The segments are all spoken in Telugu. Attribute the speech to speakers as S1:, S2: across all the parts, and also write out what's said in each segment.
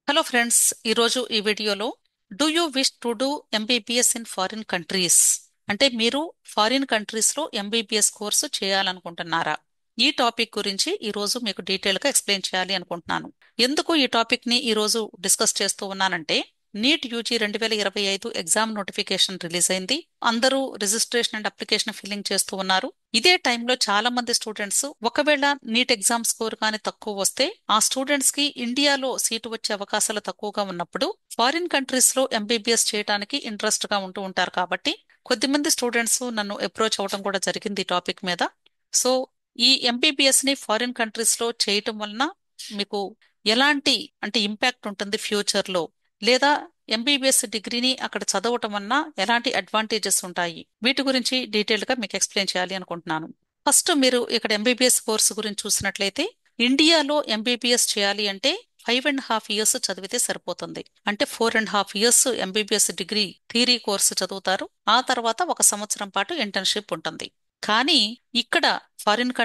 S1: హలో ఫ్రెండ్స్, ఈరోజు ఈ వీడియోలో do you wish to do MBBS in foreign countries అంటే మీరు ఫారిన్ కంట్రీస్లో ఎంబీబీఎస్ కోర్సు చేయాలనుకుంటున్నారా? ఈ టాపిక్ గురించి ఈరోజు మీకు డీటెయిల్గా ఎక్స్ప్లెయిన్ చేయాలి అనుకుంటున్నాను. ఎందుకు ఈ టాపిక్ని ఈరోజు డిస్కస్ చేస్తూ ఉన్నానంటే, NEET UG 2025 exam notification release అయింది. అందరూ రిజిస్ట్రేషన్ అండ్ అప్లికేషన్ ఫిల్లింగ్ చేస్తూ ఉన్నారు. ఇదే టైంలో చాలా మంది స్టూడెంట్స్ ఒకవేళ నీట్ ఎగ్జామ్ స్కోర్ కానీ తక్కువ వస్తే ఆ స్టూడెంట్స్ కి ఇండియాలో సీటు వచ్చే అవకాశాలు తక్కువగా ఉన్నప్పుడు ఫారిన్ కంట్రీస్ లో ఎంబీబీఎస్ చేయడానికి ఇంట్రెస్ట్ గా ఉంటూ ఉంటారు. కాబట్టి కొద్దిమంది స్టూడెంట్స్ నన్ను అప్రోచ్ అవడం కూడా జరిగింది ఈ టాపిక్ మీద. సో ఈ ఎంబీబీఎస్ ని ఫారిన్ కంట్రీస్ లో చేయటం వలన మీకు ఎలాంటి ఇంపాక్ట్ ఉంటుంది ఫ్యూచర్ లో, లేదా ఎంబీబీఎస్ డిగ్రీని అక్కడ చదవటం వలన ఎలాంటి అడ్వాంటేజెస్ ఉంటాయి, వీటి గురించి డీటెయిల్ గా మీకు ఎక్స్ప్లెయిన్ చేయాలి అనుకుంటున్నాను. ఫస్ట్ మీరు ఇక్కడ ఎంబీబీఎస్ కోర్సు గురించి చూసినట్లయితే, ఇండియాలో ఎంబీబీఎస్ చేయాలి అంటే 5.5 years చదివితే సరిపోతుంది. అంటే 4.5 years MBBS degree theory course చదువుతారు. ఆ తర్వాత 1 సంవత్సరం పాటు ఇంటర్న్షిప్ ఉంటుంది. కానీ ఇక్కడ ఫారిన్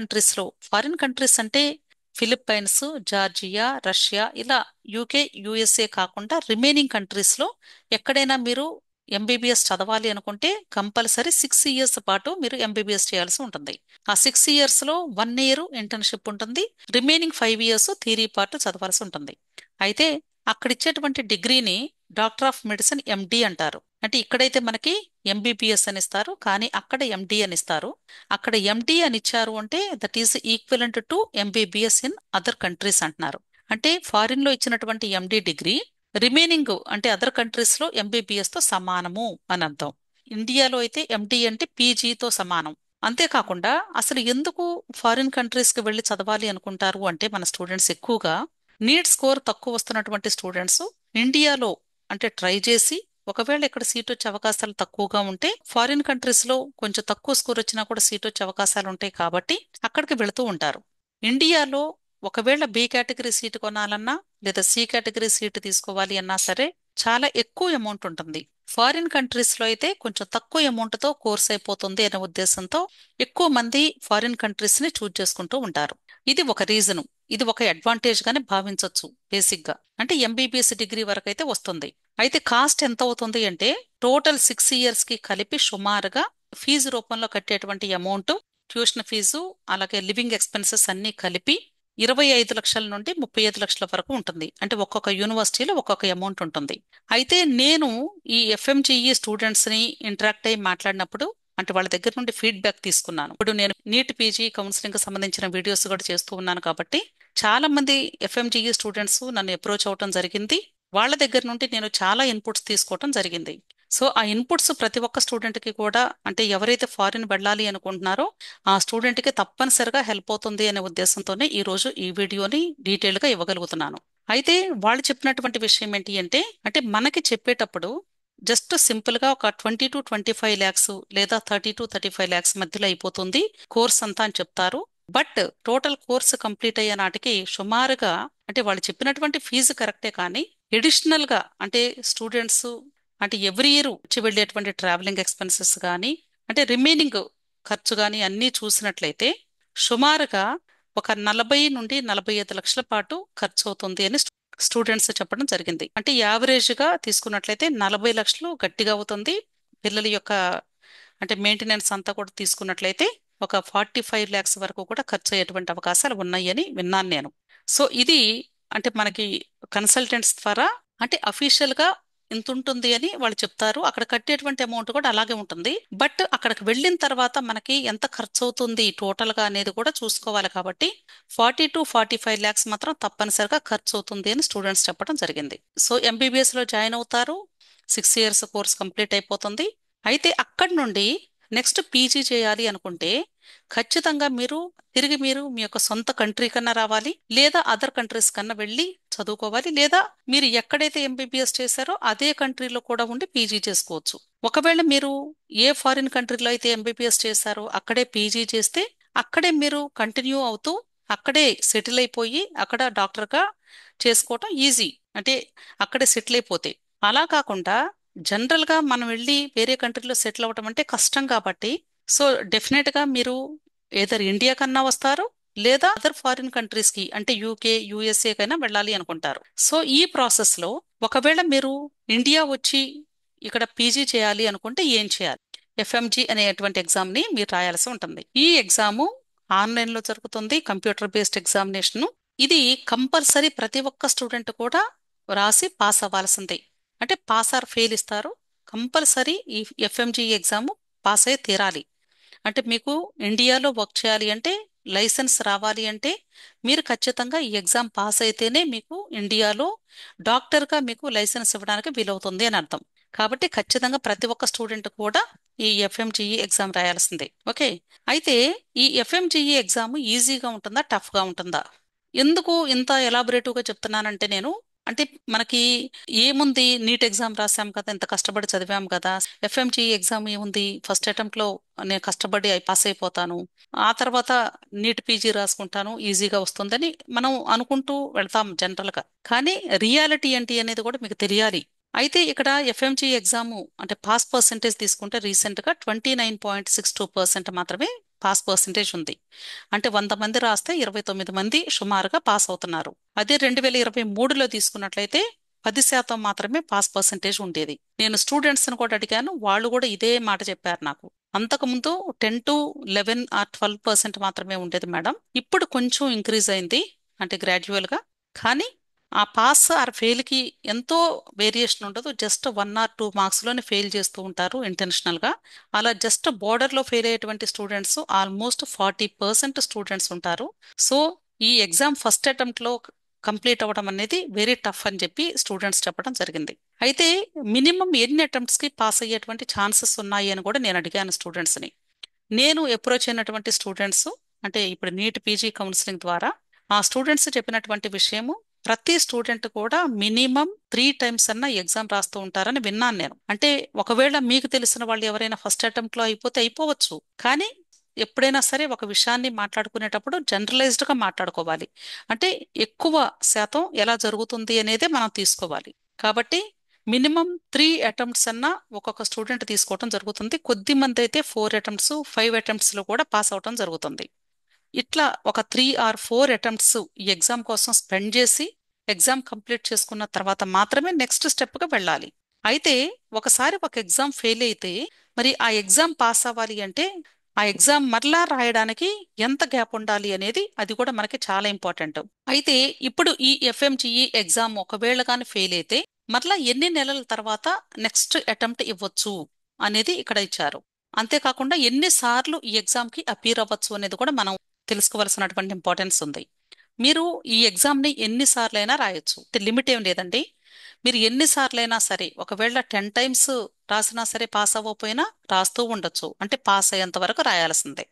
S1: కంట్రీస్ అంటే ఫిలిప్పైన్స్, జార్జియా, రష్యా, ఇలా యూకే, యుఎస్ఏ కాకుండా రిమైనింగ్ కంట్రీస్ లో ఎక్కడైనా మీరు ఎంబీబీఎస్ చదవాలి అనుకుంటే కంపల్సరీ 6 years పాటు మీరు ఎంబీబీఎస్ చేయాల్సి ఉంటుంది. ఆ 6 years లో 1 year ఇంటర్న్షిప్ ఉంటుంది. రిమైనింగ్ 5 years థియరీ పార్ట్ చదవాల్సి ఉంటుంది. అయితే అక్కడ ఇచ్చేటువంటి డిగ్రీని డాక్టర్ ఆఫ్ మెడిసిన్ ఎండి అంటారు. అంటే ఇక్కడైతే మనకి ఎంబీబీఎస్ అని ఇస్తారు, కానీ అక్కడ ఎండి అని ఇస్తారు. అక్కడ ఎండి అని ఇచ్చారు అంటే that is equivalent to MBBS in other countries అంటున్నారు. అంటే ఫారిన్ లో ఇచ్చినటువంటి ఎండి డిగ్రీ రిమైనింగ్ అంటే అదర్ కంట్రీస్ లో ఎంబీబీఎస్ తో సమానము అని అర్థం. ఇండియాలో అయితే ఎండి అంటే పీజీతో సమానం. అంతేకాకుండా అసలు ఎందుకు ఫారిన్ కంట్రీస్ కి వెళ్ళి చదవాలి అనుకుంటారు అంటే, మన స్టూడెంట్స్ ఎక్కువగా నీట్ స్కోర్ తక్కువ వస్తున్నటువంటి స్టూడెంట్స్ ఇండియాలో ట్రై చేసి ఒకవేళ ఇక్కడ సీట్ వచ్చే అవకాశాలు తక్కువగా ఉంటే ఫారిన్ కంట్రీస్ లో కొంచెం తక్కువ స్కోర్ వచ్చినా కూడా సీట్ వచ్చే అవకాశాలు ఉంటాయి కాబట్టి అక్కడికి వెళుతూ ఉంటారు. ఇండియాలో ఒకవేళ బి కేటగిరీ సీటు కొనాలన్నా లేదా సి కేటగిరీ సీటు తీసుకోవాలి అన్నా సరే చాలా ఎక్కువ అమౌంట్ ఉంటుంది. ఫారిన్ కంట్రీస్ లో అయితే కొంచెం తక్కువ అమౌంట్ తో కోర్స్ అయిపోతుంది అనే ఉద్దేశంతో ఎక్కువ మంది ఫారిన్ కంట్రీస్ ని చూజ్ చేసుకుంటూ ఉంటారు. ఇది ఒక రీజన్. ఇది ఒక అడ్వాంటేజ్ గానే భావించవచ్చు. బేసిక్ గా అంటే ఎంబీబీఎస్ డిగ్రీ వరకు అయితే వస్తుంది. అయితే కాస్ట్ ఎంత అవుతుంది అంటే, టోటల్ 6 years కి కలిపి సుమారుగా ఫీజు రూపంలో కట్టేటువంటి అమౌంట్, ట్యూషన్ ఫీజు, అలాగే లివింగ్ ఎక్స్పెన్సెస్ అన్ని కలిపి 25 లక్షల నుండి 35 లక్షల వరకు ఉంటుంది. అంటే ఒక్కొక్క యూనివర్సిటీలో ఒక్కొక్క అమౌంట్ ఉంటుంది. అయితే నేను ఈ ఎఫ్ఎంజీఈ స్టూడెంట్స్ ని ఇంటరాక్ట్ అయ్యి మాట్లాడినప్పుడు వాళ్ళ దగ్గర నుండి ఫీడ్బ్యాక్ తీసుకున్నాను. ఇప్పుడు నేను నీట్ పీజీ కౌన్సిలింగ్ కి సంబంధించిన వీడియోస్ కూడా చేస్తూ ఉన్నాను కాబట్టి చాలా మంది ఎఫ్ఎంజీఈ స్టూడెంట్స్ నన్ను అప్రోచ్ అవటం జరిగింది. వాళ్ళ దగ్గర నుండి నేను చాలా ఇన్పుట్స్ తీసుకోవటం జరిగింది. సో ఆ ఇన్పుట్స్ ప్రతి ఒక్క స్టూడెంట్ కి కూడా, అంటే ఎవరైతే ఫారిన్ వెళ్ళాలి అనుకుంటున్నారో ఆ స్టూడెంట్ కి తప్పనిసరిగా హెల్ప్ అవుతుంది అనే ఉద్దేశంతోనే ఈ రోజు ఈ వీడియోని డీటెయిల్ గా ఇవ్వగలుగుతున్నాను. అయితే వాళ్ళు చెప్పినటువంటి విషయం ఏంటి అంటే మనకి చెప్పేటప్పుడు జస్ట్ సింపుల్ గా ఒక 20 to 25 lakhs లేదా 30 to 35 lakhs మధ్యలో అయిపోతుంది కోర్స్ అంతా అని చెప్తారు. బట్ టోటల్ కోర్స్ కంప్లీట్ అయ్యే నాటికి సుమారుగా, వాళ్ళు చెప్పినటువంటి ఫీజు కరెక్టే కానీ ఎడిషనల్ గా స్టూడెంట్స్ ఎవ్రీ ఇయర్ వచ్చి వెళ్ళేటువంటి ట్రావెలింగ్ ఎక్స్పెన్సెస్ కానీ రిమైనింగ్ ఖర్చు కానీ అన్నీ చూసినట్లయితే సుమారుగా ఒక 40 నుండి 45 లక్షల పాటు ఖర్చు అవుతుంది అని స్టూడెంట్స్ చెప్పడం జరిగింది. అంటే యావరేజ్ గా తీసుకున్నట్లయితే 40 లక్షలు గట్టిగా అవుతుంది. పిల్లల యొక్క మెయింటెనెన్స్ అంతా కూడా తీసుకున్నట్లయితే ఒక 45 lakhs వరకు కూడా ఖర్చు అయ్యేటువంటి అవకాశాలు ఉన్నాయని విన్నాను నేను. సో ఇది మనకి కన్సల్టెంట్స్ ద్వారా అఫీషియల్ గా ఇంత ఉంటుంది అని వాళ్ళు చెప్తారు. అక్కడ కట్టేటువంటి అమౌంట్ కూడా అలాగే ఉంటుంది. బట్ అక్కడికి వెళ్ళిన తర్వాత మనకి ఎంత ఖర్చు అవుతుంది టోటల్ గా అనేది కూడా చూసుకోవాలి. కాబట్టి 40 to 45 lakhs మాత్రం తప్పనిసరిగా ఖర్చు అవుతుంది అని స్టూడెంట్స్ చెప్పడం జరిగింది. సో ఎంబీబీఎస్ లో జాయిన్ అవుతారు. 6 years కోర్స్ కంప్లీట్ అయిపోతుంది. అయితే అక్కడి నుండి నెక్స్ట్ పీజీ చేయాలి అనుకుంటే ఖచ్చితంగా తిరిగి మీరు మీ యొక్క సొంత కంట్రీ కన్నా రావాలి, లేదా అదర్ కంట్రీస్ కన్నా వెళ్ళి చదువుకోవాలి, లేదా మీరు ఎక్కడైతే ఎంబీబీఎస్ చేశారో అదే కంట్రీలో కూడా ఉండి పీజీ చేసుకోవచ్చు. ఒకవేళ మీరు ఏ ఫారిన్ కంట్రీలో అయితే ఎంబీబీఎస్ చేశారో అక్కడే పీజీ చేస్తే అక్కడే మీరు కంటిన్యూ అవుతూ అక్కడే సెటిల్ అయిపోయి అక్కడ డాక్టర్ గా చేసుకోవటం ఈజీ. అంటే అక్కడే సెటిల్ అయిపోతే. అలా కాకుండా జనరల్ గా మనం వెళ్ళి వేరే కంట్రీలో సెటిల్ అవ్వటం అంటే కష్టం. కాబట్టి సో డెఫినెట్ గా మీరు ఏదర్ ఇండియా కన్నా వస్తారు, లేదా అదర్ ఫారిన్ కంట్రీస్ కి అంటే యూకే యూఎస్ఏ కైనా వెళ్ళాలి అనుకుంటారు. సో ఈ ప్రాసెస్ లో ఒకవేళ మీరు ఇండియా వచ్చి ఇక్కడ పీజీ చేయాలి అనుకుంటే ఏం చేయాలి? ఎఫ్ఎంజి అనేటువంటి ఎగ్జామ్ ని మీరు రాయాల్సి ఉంటుంది. ఈ ఎగ్జాము ఆన్లైన్ లో జరుగుతుంది, కంప్యూటర్ బేస్డ్ ఎగ్జామినేషన్. ఇది కంపల్సరీ ప్రతి ఒక్క స్టూడెంట్ కూడా రాసి పాస్ అవ్వాల్సిందే. అంటే పాస్ ఆర్ ఫెయిల్ ఇస్తారు. కంపల్సరీ ఈ ఎఫ్ఎంజి ఎగ్జామ్ పాస్ అయి తీరాలి. అంటే మీకు ఇండియాలో వర్క్ చేయాలి అంటే, లైసెన్స్ రావాలి అంటే మీరు ఖచ్చితంగా ఈ ఎగ్జామ్ పాస్ అయితేనే మీకు ఇండియాలో డాక్టర్గా మీకు లైసెన్స్ ఇవ్వడానికి వీలవుతుంది అని అర్థం. కాబట్టి ఖచ్చితంగా ప్రతి ఒక్క స్టూడెంట్ కూడా ఈ ఎఫ్ఎంజిఈ ఎగ్జామ్ రాయాల్సిందే. ఓకే. అయితే ఈ ఎఫ్ఎంజిఈ ఎగ్జామ్ ఈజీగా ఉంటుందా, టఫ్గా ఉంటుందా? ఎందుకు ఇంత ఎలాబొరేటివ్గా చెప్తున్నానంటే నేను, అంటే మనకి ఏముంది, నీట్ ఎగ్జామ్ రాసాం కదా, ఇంత కష్టపడి చదివాం కదా, ఎఫ్ఎంజీ ఎగ్జామ్ ఏముంది, ఫస్ట్ అటెంప్ట్ లో నేను కష్టపడి పాస్ అయిపోతాను, ఆ తర్వాత నీట్ పీజీ రాసుకుంటాను, ఈజీగా వస్తుందని మనం అనుకుంటూ వెళ్తాం జనరల్ గా. కానీ రియాలిటీ ఏంటి అనేది కూడా మీకు తెలియాలి. అయితే ఇక్కడ ఎఫ్ఎంజీ ఎగ్జామ్ అంటే పాస్ పర్సెంటేజ్ తీసుకుంటే రీసెంట్ గా 29.62% మాత్రమే పాస్ పర్సెంటేజ్ ఉంది. అంటే 100 మంది రాస్తే 29 మంది సుమారుగా పాస్ అవుతున్నారు. అదే 2023లో తీసుకున్నట్లయితే 10% మాత్రమే పాస్ పర్సెంటేజ్ ఉండేది. నేను స్టూడెంట్స్ ని కూడా అడిగాను, వాళ్ళు కూడా ఇదే మాట చెప్పారు నాకు. అంతకుముందు 10 to 11 or 12% మాత్రమే ఉండేది మేడం, ఇప్పుడు కొంచెం ఇంక్రీజ్ అయింది, అంటే గ్రాడ్యువల్ గా. కానీ ఆ పాస్ ఆర్ ఫెయిల్ కి ఎంతో వేరియేషన్ ఉండదు, జస్ట్ 1 or 2 మార్క్స్ లోనే ఫెయిల్ చేస్తూ ఉంటారు ఇంటెన్షనల్ గా. అలా జస్ట్ బోర్డర్ లో ఫెయిల్ అయ్యేటువంటి స్టూడెంట్స్ ఆల్మోస్ట్ 40% స్టూడెంట్స్ ఉంటారు. సో ఈ ఎగ్జామ్ ఫస్ట్ అటెంప్ట్ లో కంప్లీట్ అవ్వడం అనేది వెరీ టఫ్ అని చెప్పి స్టూడెంట్స్ చెప్పడం జరిగింది. అయితే మినిమం ఎన్ని అటెంప్ట్స్ కి పాస్ అయ్యేటువంటి ఛాన్సెస్ ఉన్నాయి అని కూడా నేను అడిగాను స్టూడెంట్స్ ని. నేను అప్రోచ్ అయినటువంటి స్టూడెంట్స్, అంటే ఇప్పుడు నీట్ పీజీ కౌన్సిలింగ్ ద్వారా ఆ స్టూడెంట్స్ చెప్పినటువంటి విషయము, ప్రతి స్టూడెంట్ కూడా మినిమం 3 టైమ్స్ అన్న ఎగ్జామ్ రాస్తూ ఉంటారని విన్నాను నేను. అంటే ఒకవేళ మీకు తెలిసిన వాళ్ళు ఎవరైనా ఫస్ట్ అటెంప్ట్ లో అయిపోతే అయిపోవచ్చు, కానీ ఎప్పుడైనా సరే ఒక విషయాన్ని మాట్లాడుకునేటప్పుడు జనరలైజ్డ్ గా మాట్లాడుకోవాలి. అంటే ఎక్కువ శాతం ఎలా జరుగుతుంది అనేదే మనం తీసుకోవాలి. కాబట్టి మినిమం 3 అటెంప్ట్స్ అన్నా ఒక్కొక్క స్టూడెంట్ తీసుకోవటం జరుగుతుంది. కొద్ది మంది అయితే 4 అటెంప్ట్స్ 5 అటెంప్ట్స్ లో కూడా పాస్ అవటం జరుగుతుంది. ఇట్లా ఒక 3 or 4 అటెంప్ట్స్ ఈ ఎగ్జామ్ కోసం స్పెండ్ చేసి ఎగ్జామ్ కంప్లీట్ చేసుకున్న తర్వాత మాత్రమే నెక్స్ట్ స్టెప్ గా వెళ్ళాలి. అయితే ఒకసారి ఒక ఎగ్జామ్ ఫెయిల్ అయితే మరి ఆ ఎగ్జామ్ పాస్ అవ్వాలి అంటే ఆ ఎగ్జామ్ మరలా రాయడానికి ఎంత గ్యాప్ ఉండాలి అనేది, అది కూడా మనకి చాలా ఇంపార్టెంట్. అయితే ఇప్పుడు ఈ ఎఫ్ఎంజిఈ ఎగ్జామ్ ఒకవేళ కానీ ఫెయిల్ అయితే మరలా ఎన్ని నెలల తర్వాత నెక్స్ట్ అటెంప్ట్ ఇవ్వచ్చు అనేది ఇక్కడ ఇచ్చారు. అంతేకాకుండా ఎన్నిసార్లు ఈ ఎగ్జామ్ కి అపీర్ అవ్వచ్చు అనేది కూడా మనం తెలుసుకోవాల్సినటువంటి ఇంపార్టెన్స్ ఉంది. మీరు ఈ ఎగ్జామ్ ని ఎన్నిసార్లైనా రాయొచ్చు, లిమిట్ ఏం లేదండి. మీరు ఎన్నిసార్లైనా సరే, ఒకవేళ 10 టైమ్స్ రాసినా సరే పాస్ అవ్వకపోయినా రాస్తూ ఉండొచ్చు, అంటే పాస్ అయ్యేంత వరకు రాయాల్సిందే.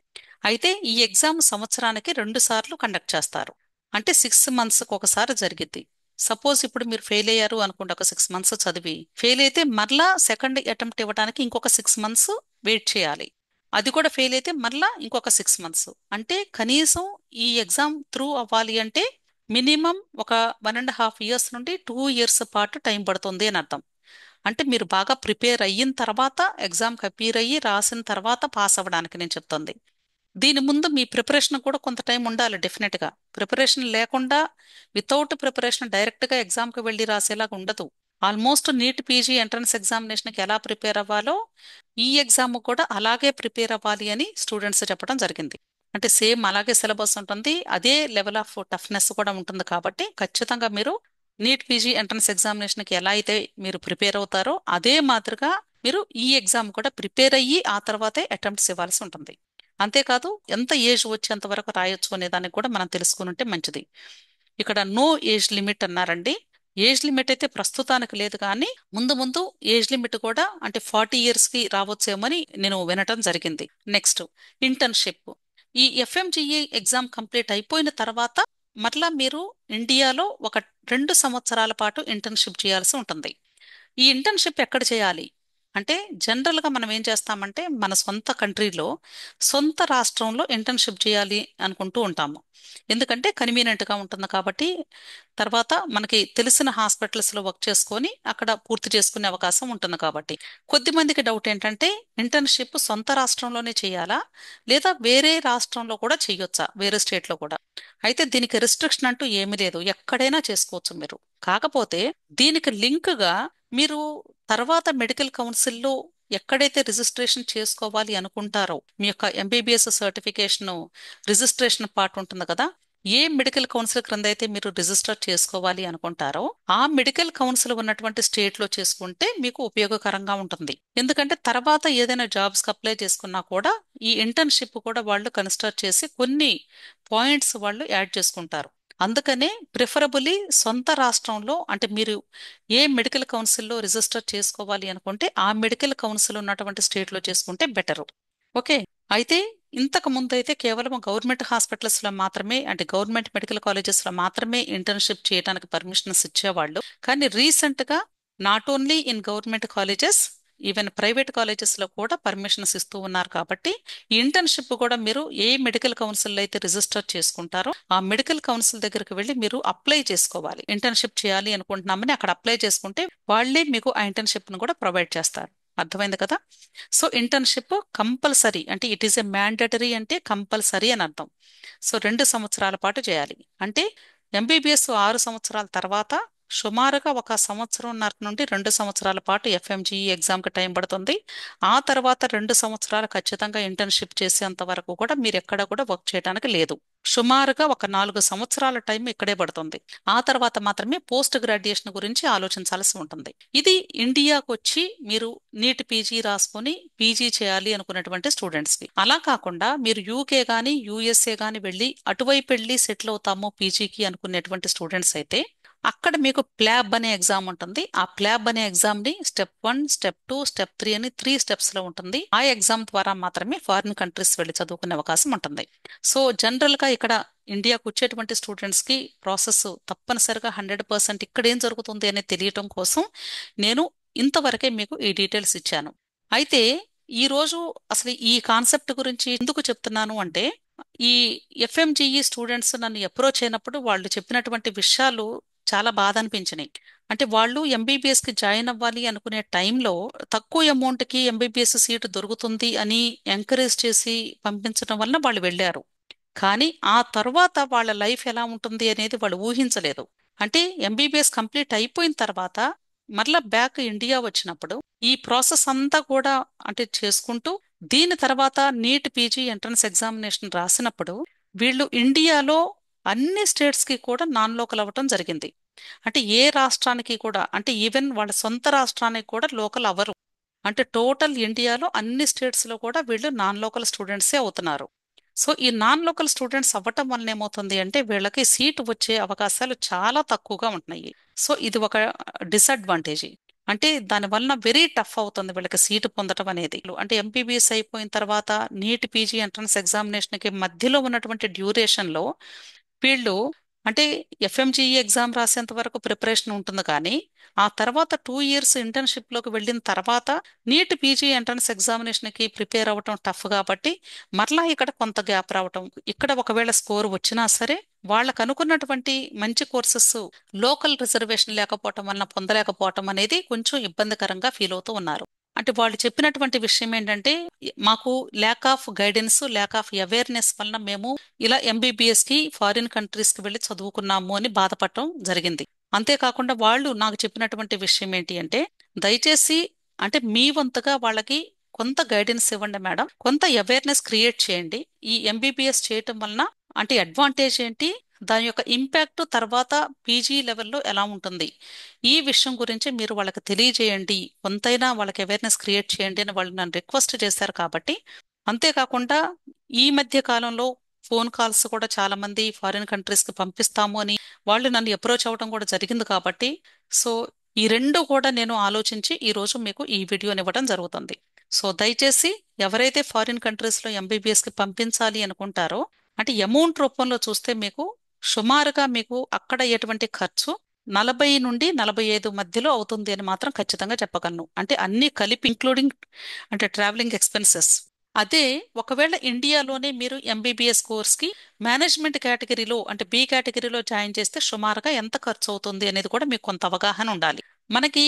S1: అయితే ఈ ఎగ్జామ్ సంవత్సరానికి 2 సార్లు కండక్ట్ చేస్తారు. అంటే 6 మంత్స్కి ఒకసారి జరిగిద్ది. సపోజ్ ఇప్పుడు మీరు ఫెయిల్ అయ్యారు అనుకోండి, ఒక 6 మంత్స్ చదివి ఫెయిల్ అయితే మరలా సెకండ్ అటెంప్ట్ ఇవ్వడానికి ఇంకొక 6 మంత్స్ వెయిట్ చేయాలి. అది కూడా ఫెయిల్ అయితే మరలా ఇంకొక 6 మంత్స్. అంటే కనీసం ఈ ఎగ్జామ్ త్రూ అవ్వాలి అంటే మినిమం ఒక 1.5 years నుండి 2 years పాటు టైం పడుతుంది అని అర్థం. అంటే మీరు బాగా ప్రిపేర్ అయిన తర్వాత ఎగ్జామ్కి అపీర్ అయ్యి రాసిన తర్వాత పాస్ అవ్వడానికి నేను చెప్తుంది. దీని ముందు మీ ప్రిపరేషన్ కూడా కొంత టైం ఉండాలి డెఫినెట్ గా. ప్రిపరేషన్ లేకుండా, వితౌట్ ప్రిపరేషన్ డైరెక్ట్ గా ఎగ్జామ్ కి వెళ్ళి రాసేలాగా ఉండదు. Almost NEET PG entrance examination కి ఎలా ప్రిపేర్ అవ్వాలో ఈ ఎగ్జామ్ కూడా అలాగే ప్రిపేర్ అవ్వాలి అని స్టూడెంట్స్ చెప్పడం జరిగింది. అంటే సేమ్ అలాగే సిలబస్ ఉంటుంది, అదే లెవెల్ ఆఫ్ టఫ్నెస్ కూడా ఉంటుంది. కాబట్టి ఖచ్చితంగా మీరు నీట్ పీజీ ఎంట్రన్స్ ఎగ్జామినేషన్ కి ఎలా అయితే మీరు ప్రిపేర్ అవుతారో అదే మాదిరిగా మీరు ఈ ఎగ్జామ్ కూడా ప్రిపేర్ అయ్యి ఆ తర్వాతే అటెంప్ట్స్ ఇవ్వాల్సి ఉంటుంది. అంతేకాదు ఎంత ఏజ్ వచ్చేంత వరకు రాయొచ్చు అనే దానికి కూడా మనం తెలుసుకుని ఉంటే మంచిది. ఇక్కడ నో ఏజ్ లిమిట్ అన్నారండి. ఏజ్ లిమిట్ అయితే ప్రస్తుతానికి లేదు, కానీ ముందు ముందు ఏజ్ లిమిట్ కూడా అంటే 40 years కి రావచ్చేమని నేను వినటం జరిగింది. Next internship. ఈ ఎఫ్ఎంజిఏ ఎగ్జామ్ కంప్లీట్ అయిపోయిన తర్వాత మరలా మీరు ఇండియాలో ఒక 2 సంవత్సరాల పాటు ఇంటర్న్షిప్ చేయాల్సి ఉంటుంది. ఈ ఇంటర్న్షిప్ ఎక్కడ చేయాలి? అంటే జనరల్గా మనం ఏం చేస్తామంటే మన సొంత కంట్రీలో సొంత రాష్ట్రంలో ఇంటర్న్షిప్ చేయాలి అనుకుంటూ ఉంటాము. ఎందుకంటే కన్వీనియంట్గా ఉంటుంది కాబట్టి. తర్వాత మనకి తెలిసిన హాస్పిటల్స్లో వర్క్ చేసుకొని అక్కడ పూర్తి చేసుకునే అవకాశం ఉంటుంది కాబట్టి. కొద్దిమందికి డౌట్ ఏంటంటే ఇంటర్న్షిప్ సొంత రాష్ట్రంలోనే చేయాలా, లేదా వేరే రాష్ట్రంలో కూడా చేయొచ్చా, వేరే స్టేట్లో కూడా. అయితే దీనికి రిస్ట్రిక్షన్ అంటూ ఏమీ లేదు, ఎక్కడైనా చేసుకోవచ్చు మీరు. కాకపోతే దీనికి లింక్గా మీరు తర్వాత మెడికల్ కౌన్సిల్లో ఎక్కడైతే రిజిస్ట్రేషన్ చేసుకోవాలి అనుకుంటారో, మీ యొక్క ఎంబీబీఎస్ సర్టిఫికేషన్ రిజిస్ట్రేషన్ పార్ట్ ఉంటుంది కదా, ఏ మెడికల్ కౌన్సిల్ క్రింద అయితే మీరు రిజిస్టర్ చేసుకోవాలి అనుకుంటారో ఆ మెడికల్ కౌన్సిల్ ఉన్నటువంటి స్టేట్ లో చేసుకుంటే మీకు ఉపయోగకరంగా ఉంటుంది. ఎందుకంటే తర్వాత ఏదైనా జాబ్స్ కి అప్లై చేసుకున్నా కూడా ఈ ఇంటర్న్షిప్ కూడా వాళ్ళు కన్సిడర్ చేసి కొన్ని పాయింట్స్ వాళ్ళు యాడ్ చేసుకుంటారు. అందుకనే ప్రిఫరబుల్లీ సొంత రాష్ట్రంలో, అంటే మీరు ఏ మెడికల్ కౌన్సిల్లో రిజిస్టర్ చేసుకోవాలి అనుకుంటే ఆ మెడికల్ కౌన్సిల్ ఉన్నటువంటి స్టేట్లో చేసుకుంటే బెటరు. ఓకే. అయితే ఇంతకు ముందు అయితే కేవలం గవర్నమెంట్ హాస్పిటల్స్ లో మాత్రమే, అంటే గవర్నమెంట్ మెడికల్ కాలేజెస్ లో మాత్రమే ఇంటర్న్షిప్ చేయడానికి పర్మిషన్స్ ఇచ్చేవాళ్ళు. కానీ రీసెంట్ గా not only in government colleges, even private colleges లో కూడా పర్మిషన్స్ ఇస్తూ ఉన్నారు. కాబట్టి ఈ ఇంటర్న్షిప్ కూడా మీరు ఏ మెడికల్ కౌన్సిల్ అయితే రిజిస్టర్ చేసుకుంటారో ఆ మెడికల్ కౌన్సిల్ దగ్గరికి వెళ్ళి మీరు అప్లై చేసుకోవాలి. ఇంటర్న్షిప్ చేయాలి అనుకుంటున్నామని అక్కడ అప్లై చేసుకుంటే వాళ్ళే మీకు ఆ ఇంటర్న్షిప్ ను కూడా ప్రొవైడ్ చేస్తారు. అర్థమైంది కదా. సో ఇంటర్న్షిప్ కంపల్సరీ, అంటే ఇట్ ఈస్ ఎ మ్యాండటరీ, అంటే కంపల్సరీ అని అర్థం. సో 2 సంవత్సరాల పాటు చేయాలి. అంటే ఎంబీబీఎస్ 6 సంవత్సరాల తర్వాత సుమారుగా 1 సంవత్సరంన్నర నుండి 2 సంవత్సరాల పాటు ఎఫ్ఎంజీఈ ఎగ్జామ్కి టైం పడుతుంది. ఆ తర్వాత 2 సంవత్సరాలు ఖచ్చితంగా ఇంటర్న్షిప్ చేసేంత వరకు కూడా మీరు ఎక్కడ కూడా వర్క్ చేయడానికి లేదు. సుమారుగా ఒక 4 సంవత్సరాల టైం ఇక్కడే పడుతుంది. ఆ తర్వాత మాత్రమే పోస్ట్ గ్రాడ్యుయేషన్ గురించి ఆలోచించాల్సి ఉంటుంది. ఇది ఇండియాకు వచ్చి మీరు నీట్ పీజీ రాసుకొని పీజీ చేయాలి అనుకున్నటువంటి స్టూడెంట్స్ కి. అలా కాకుండా మీరు యూకే గానీ యూఎస్ఏ గానీ వెళ్ళి అటువైపు వెళ్ళి సెటిల్ అవుతాము పీజీకి అనుకునేటువంటి స్టూడెంట్స్ అయితే అక్కడ మీకు ప్లాబ్ అనే ఎగ్జామ్ ఉంటుంది. ఆ ప్లాబ్ అనే ఎగ్జామ్ ని స్టెప్ 1, స్టెప్ 2, స్టెప్ 3 అని 3 స్టెప్స్ లో ఉంటుంది. ఆ ఎగ్జామ్ ద్వారా మాత్రమే ఫారిన్ కంట్రీస్ వెళ్ళి చదువుకునే అవకాశం ఉంటుంది. సో జనరల్ గా ఇక్కడ ఇండియాకు వచ్చేటువంటి స్టూడెంట్స్ కి ప్రాసెస్ తప్పనిసరిగా 100% ఇక్కడ ఏం జరుగుతుంది అనేది తెలియటం కోసం నేను ఇంతవరకే మీకు ఈ డీటెయిల్స్ ఇచ్చాను. అయితే ఈ రోజు అసలు ఈ కాన్సెప్ట్ గురించి ఎందుకు చెప్తున్నాను అంటే, ఈ ఎఫ్ఎంజిఈ స్టూడెంట్స్ నన్ను అప్రోచ్ అయినప్పుడు వాళ్ళు చెప్పినటువంటి విషయాలు చాలా బాధ అనిపించినాయి. అంటే వాళ్ళు ఎంబీబీఎస్ కి జాయిన్ అవ్వాలి అనుకునే టైంలో తక్కువ అమౌంట్ కి ఎంబీబీఎస్ సీట్ దొరుకుతుంది అని ఎంకరేజ్ చేసి పంపించడం వలన వాళ్ళు వెళ్ళారు. కానీ ఆ తర్వాత వాళ్ళ లైఫ్ ఎలా ఉంటుంది అనేది వాళ్ళు ఊహించలేదు. అంటే ఎంబీబీఎస్ కంప్లీట్ అయిపోయిన తర్వాత మరలా బ్యాక్ ఇండియా వచ్చినప్పుడు ఈ ప్రాసెస్ అంతా కూడా అంటే చేసుకుంటూ దీని తర్వాత నీట్ పీజీ ఎంట్రన్స్ ఎగ్జామినేషన్ రాసినప్పుడు వీళ్ళు ఇండియాలో అన్ని స్టేట్స్ కి కూడా నాన్ లోకల్ అవ్వటం జరిగింది. అంటే ఏ రాష్ట్రానికి కూడా, అంటే ఈవెన్ వాళ్ళ సొంత రాష్ట్రానికి కూడా లోకల్ అవ్వరు. అంటే టోటల్ ఇండియాలో అన్ని స్టేట్స్ లో కూడా వీళ్ళు నాన్ లోకల్ స్టూడెంట్సే అవుతున్నారు. సో ఈ నాన్ లోకల్ స్టూడెంట్స్ అవ్వటం వల్ల ఏమవుతుంది అంటే వీళ్ళకి సీట్ వచ్చే అవకాశాలు చాలా తక్కువగా ఉంటున్నాయి. సో ఇది ఒక డిసడ్వాంటేజ్. అంటే దాని వలన వెరీ టఫ్ అవుతుంది వీళ్ళకి సీటు పొందడం అనేది. అంటే ఎంపీబీఎస్ అయిపోయిన తర్వాత నీట్ పీజీ ఎంట్రన్స్ ఎగ్జామినేషన్ కి మధ్యలో ఉన్నటువంటి డ్యూరేషన్ లో వీళ్ళు, అంటే ఎఫ్ఎంజీఈ ఎగ్జామ్ రాసేంత వరకు ప్రిపరేషన్ ఉంటుంది కానీ ఆ తర్వాత 2 ఇయర్స్ ఇంటర్న్షిప్ లోకి వెళ్ళిన తర్వాత నీట్ పీజీ ఎంట్రన్స్ ఎగ్జామినేషన్ కి ప్రిపేర్ అవ్వటం టఫ్ కాబట్టి మరలా ఇక్కడ కొంత గ్యాప్ రావటం, ఇక్కడ ఒకవేళ స్కోర్ వచ్చినా సరే వాళ్ళకు అనుకున్నటువంటి మంచి కోర్సెస్ లోకల్ రిజర్వేషన్ లేకపోవటం వలన పొందలేకపోవటం అనేది కొంచెం ఇబ్బందికరంగా ఫీల్ అవుతూ ఉన్నారు. అంటే వాళ్ళు చెప్పినటువంటి విషయం ఏంటంటే మాకు lack of guidance, lack of awareness వలన మేము ఇలా ఎంబీబీఎస్ కి ఫారిన్ కంట్రీస్ కి వెళ్ళి చదువుకున్నాము అని బాధపడటం జరిగింది. అంతేకాకుండా వాళ్ళు నాకు చెప్పినటువంటి విషయం ఏంటి అంటే, దయచేసి అంటే మీ వంతుగా వాళ్ళకి కొంత గైడెన్స్ ఇవ్వండి మేడం, కొంత అవేర్నెస్ క్రియేట్ చేయండి. ఈ ఎంబీబీఎస్ చేయటం వలన అంటే అడ్వాంటేజ్ ఏంటి, దాని యొక్క ఇంపాక్ట్ తర్వాత పీజీ లెవెల్లో ఎలా ఉంటుంది, ఈ విషయం గురించి మీరు వాళ్ళకి తెలియజేయండి, కొంతైనా వాళ్ళకి అవేర్నెస్ క్రియేట్ చేయండి అని వాళ్ళు నన్ను రిక్వెస్ట్ చేశారు. కాబట్టి అంతేకాకుండా ఈ మధ్య కాలంలో ఫోన్ కాల్స్ కూడా చాలా మంది ఫారిన్ కంట్రీస్ కి పంపిస్తాము అని వాళ్ళు నన్ను అప్రోచ్ అవ్వడం కూడా జరిగింది. కాబట్టి సో ఈ రెండు కూడా నేను ఆలోచించి ఈ రోజు మీకు ఈ వీడియోని ఇవ్వడం జరుగుతుంది. సో దయచేసి ఎవరైతే ఫారిన్ కంట్రీస్ లో ఎంబీబీఎస్ కి పంపించాలి అనుకుంటారో, అంటే అమౌంట్ రూపంలో చూస్తే మీకు సుమారుగా మీకు అక్కడ ఎటువంటి ఖర్చు 40 నుండి 45 మధ్యలో అవుతుంది అని మాత్రం ఖచ్చితంగా చెప్పగలను. అంటే అన్ని కలిపి ఇంక్లూడింగ్ అంటే ట్రావెలింగ్ ఎక్స్పెన్సెస్. అదే ఒకవేళ ఇండియాలోనే మీరు ఎంబీబీఎస్ కోర్స్కి మేనేజ్మెంట్ కేటగిరీలో అంటే బి కేటగిరీలో జాయిన్ చేస్తే సుమారుగా ఎంత ఖర్చు అవుతుంది అనేది కూడా మీకు కొంత అవగాహన ఉండాలి. మనకి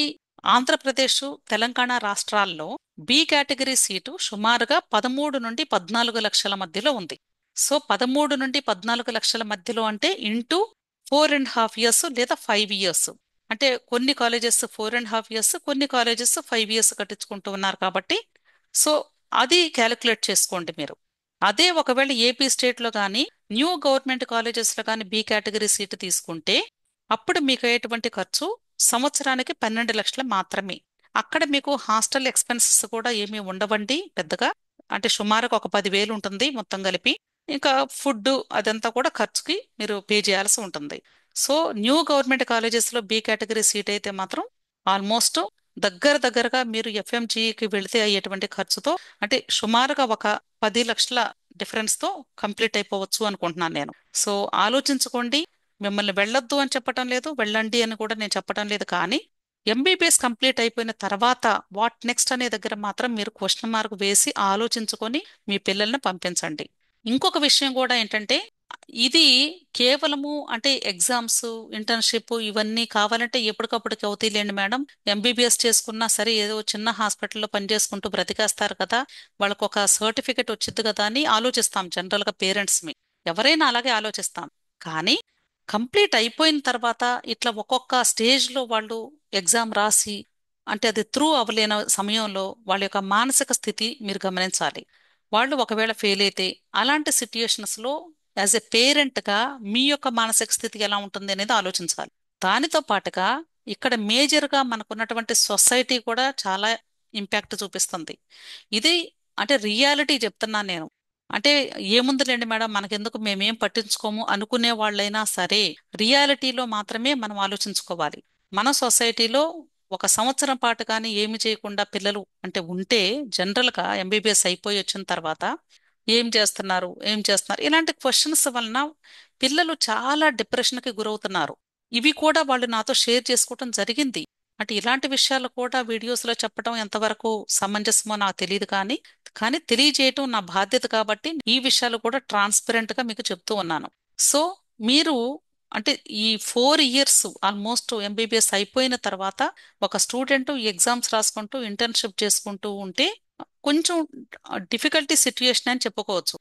S1: ఆంధ్రప్రదేశ్, తెలంగాణ రాష్ట్రాల్లో బి కేటగిరీ సీటు సుమారుగా 13 నుండి 14 లక్షల మధ్యలో ఉంది. సో 13 నుండి 14 లక్షల మధ్యలో అంటే ఇంటూ 4.5 years లేదా 5 years. అంటే కొన్ని కాలేజెస్ 4.5 years, కొన్ని కాలేజెస్ 5 years కట్టించుకుంటూ ఉన్నారు కాబట్టి సో అది క్యాలిక్యులేట్ చేసుకోండి మీరు. అదే ఒకవేళ ఏపీ స్టేట్లో కానీ న్యూ గవర్నమెంట్ కాలేజెస్లో కానీ బి కేటగిరీ సీటు తీసుకుంటే అప్పుడు మీకు అయ్యేటువంటి ఖర్చు సంవత్సరానికి 12 లక్షలు మాత్రమే. అక్కడ మీకు హాస్టల్ ఎక్స్పెన్సెస్ కూడా ఏమీ ఉండవండి పెద్దగా. అంటే సుమారుగా ఒక 10,000 ఉంటుంది మొత్తం కలిపి. ఇంకా ఫుడ్ అదంతా కూడా ఖర్చుకి మీరు పే చేయాల్సి ఉంటుంది. సో న్యూ గవర్నమెంట్ కాలేజెస్లో బి కేటగిరీ సీట్ అయితే మాత్రం ఆల్మోస్ట్ దగ్గరగా మీరు ఎఫ్ఎంజీకి వెళితే అయ్యేటువంటి ఖర్చుతో అంటే సుమారుగా ఒక 10 లక్షల డిఫరెన్స్తో కంప్లీట్ అయిపోవచ్చు అనుకుంటున్నాను నేను. సో ఆలోచించుకోండి. మిమ్మల్ని వెళ్ళొద్దు అని చెప్పటం లేదు, వెళ్ళండి అని కూడా నేను చెప్పటం లేదు. కానీ ఎంబీబీఎస్ కంప్లీట్ అయిపోయిన తర్వాత వాట్ నెక్స్ట్ అనే దగ్గర మాత్రం మీరు క్వశ్చన్ మార్క్ వేసి ఆలోచించుకొని మీ పిల్లల్ని పంపించండి. ఇంకొక విషయం కూడా ఏంటంటే ఇది కేవలము అంటే ఎగ్జామ్స్, ఇంటర్న్షిప్ ఇవన్నీ కావాలంటే ఎప్పటికప్పటికి అవుతాయిలేండి మేడం. ఎంబీబీఎస్ చేసుకున్నా సరే ఏదో చిన్న హాస్పిటల్లో పనిచేసుకుంటూ బ్రతికేస్తారు కదా, వాళ్ళకు ఒక సర్టిఫికెట్ వచ్చింది కదా అని ఆలోచిస్తాం జనరల్గా పేరెంట్స్ మీ. ఎవరైనా అలాగే ఆలోచిస్తాం. కానీ కంప్లీట్ అయిపోయిన తర్వాత ఇట్లా ఒక్కొక్క స్టేజ్లో వాళ్ళు ఎగ్జామ్ రాసి అంటే అది త్రూ అవ్వలేని సమయంలో వాళ్ళ యొక్క మానసిక స్థితి మీరు గమనించాలి. వాళ్ళు ఒకవేళ ఫెయిల్ అయితే అలాంటి సిట్యుయేషన్స్లో యాజ్ ఎ పేరెంట్గా మీ యొక్క మానసిక స్థితి ఎలా ఉంటుంది అనేది ఆలోచించాలి. దానితో పాటుగా ఇక్కడ మేజర్గా మనకున్నటువంటి సొసైటీ కూడా చాలా ఇంపాక్ట్ చూపిస్తుంది. ఇది అంటే రియాలిటీ చెప్తున్నాను నేను. అంటే ఏముందిలేండి మేడం మనకెందుకు మేమేం పట్టించుకోము అనుకునే వాళ్ళైనా సరే రియాలిటీలో మాత్రమే మనం ఆలోచించుకోవాలి. మన సొసైటీలో ఒక సంవత్సరం పాటు కానీ ఏమి చేయకుండా పిల్లలు అంటే ఉంటే జనరల్గా ఎంబీబీఎస్ అయిపోయి వచ్చిన తర్వాత ఏం చేస్తున్నారు ఇలాంటి క్వశ్చన్స్ వలన పిల్లలు చాలా డిప్రెషన్కి గురవుతున్నారు. ఇవి కూడా వాళ్ళు నాతో షేర్ చేసుకోవటం జరిగింది. అంటే ఇలాంటి విషయాలు కూడా వీడియోస్లో చెప్పడం ఎంతవరకు సమంజసమో నాకు తెలియదు. కానీ తెలియజేయటం నా బాధ్యత కాబట్టి ఈ విషయాలు కూడా ట్రాన్స్పరెంట్ గా మీకు చెప్తూ ఉన్నాను. సో మీరు అంటే ఈ 4 years ఆల్మోస్ట్ ఎంబీబీఎస్ అయిపోయిన తర్వాత ఒక స్టూడెంట్ ఎగ్జామ్స్ రాసుకుంటూ ఇంటర్న్షిప్ చేసుకుంటూ ఉంటే కొంచెం డిఫికల్టీ సిట్యుయేషన్ అని చెప్పుకోవచ్చు.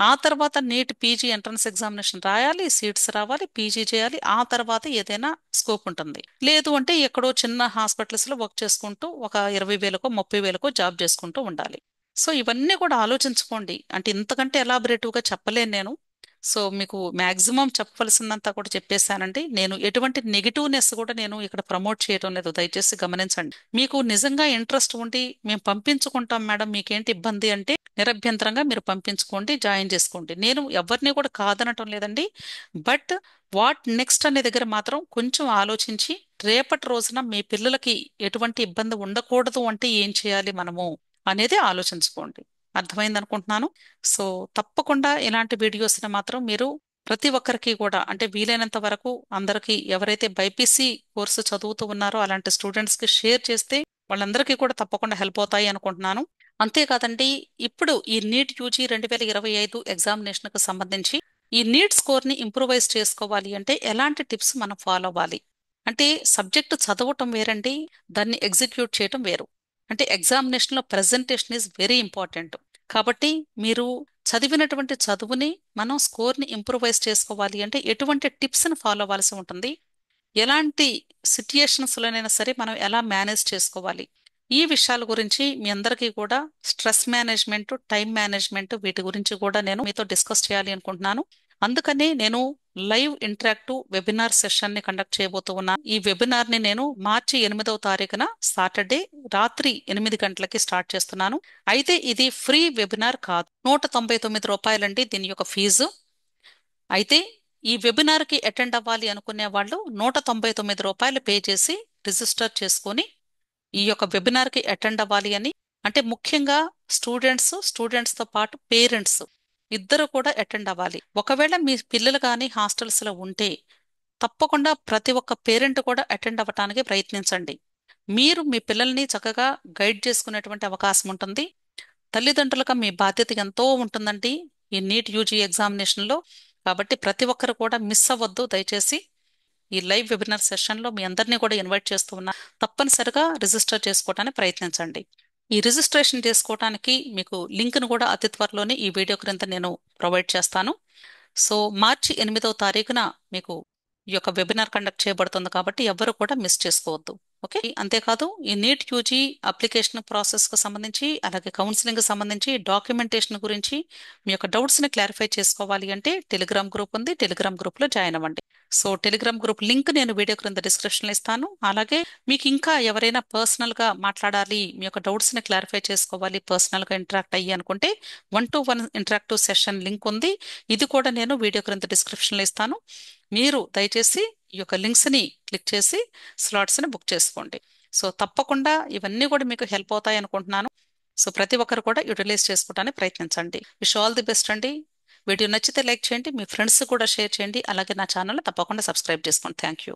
S1: ఆ తర్వాత నీట్ పీజీ ఎంట్రన్స్ ఎగ్జామినేషన్ రాయాలి, సీట్స్ రావాలి, పీజీ చేయాలి. ఆ తర్వాత ఏదైనా స్కోప్ ఉంటుంది. లేదు అంటే ఎక్కడో చిన్న హాస్పిటల్స్ లో వర్క్ చేసుకుంటూ ఒక 20,000కో 30,000కో జాబ్ చేసుకుంటూ ఉండాలి. సో ఇవన్నీ కూడా ఆలోచించుకోండి. అంటే ఇంతకంటే ఎలాబరేటివ్గా చెప్పలేను నేను. సో మీకు మాక్సిమం చెప్పవలసిందంతా కూడా చెప్పేశానండి. నేను ఎటువంటి నెగిటివ్నెస్ కూడా నేను ఇక్కడ ప్రమోట్ చేయడం లేదు, దయచేసి గమనించండి. మీకు నిజంగా ఇంట్రెస్ట్ ఉండి మేము పంపించుకుంటాం మేడం మీకేంటి ఇబ్బంది అంటే నిరభ్యంతరంగా మీరు పంపించుకోండి, జాయిన్ చేసుకోండి. నేను ఎవరిని కూడా కాదనటం లేదండి. బట్ వాట్ నెక్స్ట్ అనే దగ్గర మాత్రం కొంచెం ఆలోచించి రేపటి రోజున మీ పిల్లలకి ఎటువంటి ఇబ్బంది ఉండకూడదు అంటే ఏం చేయాలి మనము అనేది ఆలోచించుకోండి. అర్థమైంది అనుకుంటున్నాను. సో తప్పకుండా ఇలాంటి వీడియోస్ని మాత్రం మీరు ప్రతి ఒక్కరికి కూడా అంటే వీలైనంత వరకు అందరికీ ఎవరైతే బైపీసీ కోర్సు చదువుతూ ఉన్నారో అలాంటి స్టూడెంట్స్కి షేర్ చేస్తే వాళ్ళందరికీ కూడా తప్పకుండా హెల్ప్ అవుతాయి అనుకుంటున్నాను. అంతేకాదండి, ఇప్పుడు ఈ నీట్ యూజీ 2025 ఎగ్జామినేషన్కి సంబంధించి ఈ నీట్ స్కోర్ని ఇంప్రూవైజ్ చేసుకోవాలి అంటే ఎలాంటి టిప్స్ మనం ఫాలో అవ్వాలి అంటే సబ్జెక్టు చదవటం వేరండి, దాన్ని ఎగ్జిక్యూట్ చేయటం వేరు. అంటే ఎగ్జామినేషన్లో ప్రెజెంటేషన్ ఈజ్ వెరీ ఇంపార్టెంట్. కాబట్టి మీరు చదివినటువంటి చదువుని మనం స్కోర్ని ఇంప్రూవైజ్ చేసుకోవాలి అంటే ఎటువంటి టిప్స్ని ఫాలో అవ్వాల్సి ఉంటుంది, ఎలాంటి సిట్యుయేషన్స్లోనైనా సరే మనం ఎలా మేనేజ్ చేసుకోవాలి, ఈ విషయాల గురించి మీ అందరికీ కూడా స్ట్రెస్ మేనేజ్మెంట్, టైం మేనేజ్మెంట్ వీటి గురించి కూడా నేను మీతో డిస్కస్ చేయాలి అనుకుంటున్నాను. అందుకని నేను లైవ్ ఇంటరాక్టివ్ వెబినార్ సెషన్ ని కండక్ట్ చేయబోతూ ఉన్నాను. ఈ వెబినార్ ని నేను మార్చి 8వ తారీఖున సాటర్డే రాత్రి 8 గంటలకి స్టార్ట్ చేస్తున్నాను. అయితే ఇది ఫ్రీ వెబినార్ కాదు, రూ. 199 దీని యొక్క ఫీజు. అయితే ఈ వెబినార్ కి అటెండ్ అవ్వాలి అనుకునే వాళ్ళు రూ. 199 పే చేసి రిజిస్టర్ చేసుకొని ఈ యొక్క వెబినార్ కి అటెండ్ అవ్వాలి అని. అంటే ముఖ్యంగా స్టూడెంట్స్ తో పాటు పేరెంట్స్ ఇద్దరు కూడా అటెండ్ అవ్వాలి. ఒకవేళ మీ పిల్లలు కానీ హాస్టల్స్ లో ఉంటే తప్పకుండా ప్రతి ఒక్క పేరెంట్ కూడా అటెండ్ అవ్వటానికి ప్రయత్నించండి. మీరు మీ పిల్లల్ని చక్కగా గైడ్ చేసుకునేటువంటి అవకాశం ఉంటుంది. తల్లిదండ్రులుగా మీ బాధ్యత ఎంతో ఉంటుందండి ఈ నీట్ యూజీ ఎగ్జామినేషన్లో. కాబట్టి ప్రతి ఒక్కరు కూడా మిస్ అవ్వద్దు దయచేసి. ఈ లైవ్ వెబినార్ సెషన్లో మీ అందరినీ కూడా ఇన్వైట్ చేస్తూ ఉన్నా. తప్పనిసరిగా రిజిస్టర్ చేసుకోవడానికి ప్రయత్నించండి. ఈ రిజిస్ట్రేషన్ చేసుకోవడానికి మీకు లింక్ను కూడా అతి త్వరలోనే ఈ వీడియో క్రింద నేను ప్రొవైడ్ చేస్తాను. సో మార్చి 8వ తారీఖున మీకు ఈ యొక్క వెబినార్ కండక్ట్ చేయబడుతుంది కాబట్టి ఎవ్వరు కూడా మిస్ చేసుకోవద్దు. ఓకే, అంతేకాదు ఈ నీట్ యూజీ అప్లికేషన్ ప్రాసెస్ కు సంబంధించి అలాగే కౌన్సిలింగ్ కి సంబంధించి డాక్యుమెంటేషన్ గురించి మీ యొక్క డౌట్స్ ని క్లారిఫై చేసుకోవాలి అంటే టెలిగ్రామ్ గ్రూప్ ఉంది, టెలిగ్రామ్ గ్రూప్ లో జాయిన్ అవ్వండి. సో టెలిగ్రామ్ గ్రూప్ లింక్ నేను వీడియో క్రింద డిస్క్రిప్షన్ లో ఇస్తాను. అలాగే మీకు ఇంకా ఎవరైనా పర్సనల్ గా మాట్లాడాలి, మీ యొక్క డౌట్స్ ని క్లారిఫై చేసుకోవాలి, పర్సనల్ గా ఇంటరాక్ట్ అయ్యి అనుకుంటే 1-to-1 ఇంటరాక్టివ్ సెషన్ లింక్ ఉంది. ఇది కూడా నేను వీడియో క్రింద డిస్క్రిప్షన్ లో ఇస్తాను. మీరు దయచేసి ఈ యొక్క లింక్స్ ని క్లిక్ చేసి స్లాట్స్ ని బుక్ చేసుకోండి. సో తప్పకుండా ఇవన్నీ కూడా మీకు హెల్ప్ అవుతాయి అనుకుంటున్నాను. సో ప్రతి ఒక్కరు కూడా యూటిలైజ్ చేసుకోవడానికి ప్రయత్నించండి. విష్ ఆల్ ది బెస్ట్ అండి. వీడియో నచ్చితే లైక్ చేయండి, మీ ఫ్రెండ్స్ కూడా షేర్ చేయండి, అలాగే నా ఛానల్ తప్పకుండా సబ్స్క్రైబ్ చేసుకోండి. Thank you.